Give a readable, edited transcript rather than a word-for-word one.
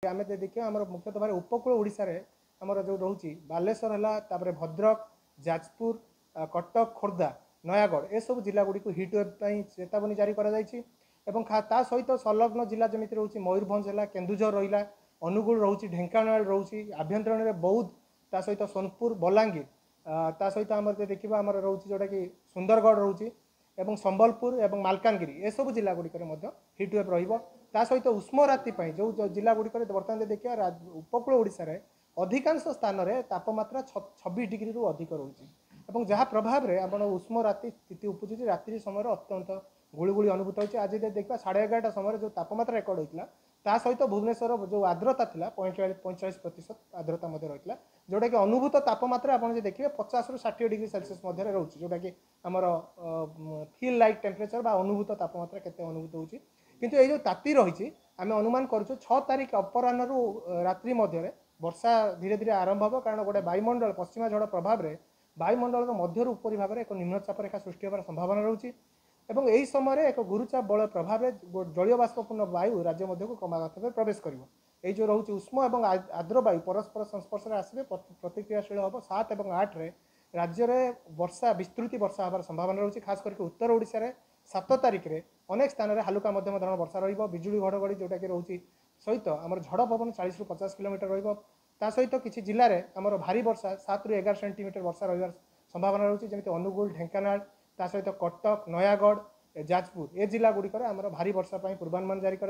आम देखिए आम मुख्यतः भाव उपकूल ओडिशा आमर जो रोचे बालेश्वर है भद्रक जाजपुर कटक खोर्धा नयागढ़ ए सब जिला गुड़ी हिट वेव चेतावनी जारी कर सहित संलग्न जिला जमी रोचे मयूरभंज है केन्दुझर रहा अनुगुल रोचे ढेंकानाल रोचे आभ्यंतरण में बौद्ध ता सहित सोनपुर बलांगीर ता सहित आम देखा आम रोचे जोटा कि सुंदरगढ़ रोचे एवं संबलपुर एवं मालकानगिरी ए सब जिला गुड़िक हिट वेव ता सहित उष्म राति जो जिला गुड़िक बर्तमान देखिए उपकूल ओडिशा रे अधिकांश स्थान में तापमात्रा 26 डिग्री रु अधिक रोचे जहाँ प्रभाव में आप उष्म राति स्थिति उपजुची रात्रि समय अत्यंत गुड़गुड़ी अनुभूत होती आज देखा 11:30 समय जो तापमात्रा रेकर्ड होता ता सहित भुवनेश्वर जो आर्द्रता था 45% आर्द्रता रही जोटा कि अनुभूत तापमात्रा आप देखिए 50 रु 60 डिग्री सेल्सियस रोचे जोटा कि आमर फील लाइक टेम्परेचर बा अनुभूत तापमात्रा केते अनुभूत होची किंतु ये जो ताती रही आम अनुमान करूँ 6 तारिख अपराह्न रात्रि मध्य वर्षा धीरे धीरे आरंभ हो कारण गोटे वायुमंडल पश्चिमा झड़ प्रभाव में वायुमंडल मध्य उपरी भाव में एक निम्नचाप रेखा सृष्टि होवार संभावना रोचे एवं यही समय एक गुरुचाप बल प्रभाव में जलीय बाष्पूर्ण वायु राज्य मध्य को क्रमागत प्रवेश कर जो रोचे उष्म और आर्द्र वायु परस्पर संस्पर्श में आसवे प्रतिक्रियाशील हम 7 और 8 राज्य में वर्षा विस्तृति वर्षा होवार संभावना रोचे खास करके उत्तर ओडिशा रे 7 तारिख में अनेक स्थान में हालुका मध्यम धरण वर्षा रजुड़ी घड़घड़ी जोटा कि रोचे सहित आम झड़ पवन 40 रु 50 किलोमीटर ता सहित किसी जिले में आम भारी वर्षा 7 रु 11 सेंटीमीटर वर्षा रही संभावना रोचे जमी अनुगुल ढेंकानाल ता सहित कटक नयागढ़ जाजपुर ए जिला गुड़िक भारी वर्षा पूर्वानुमान जारी कर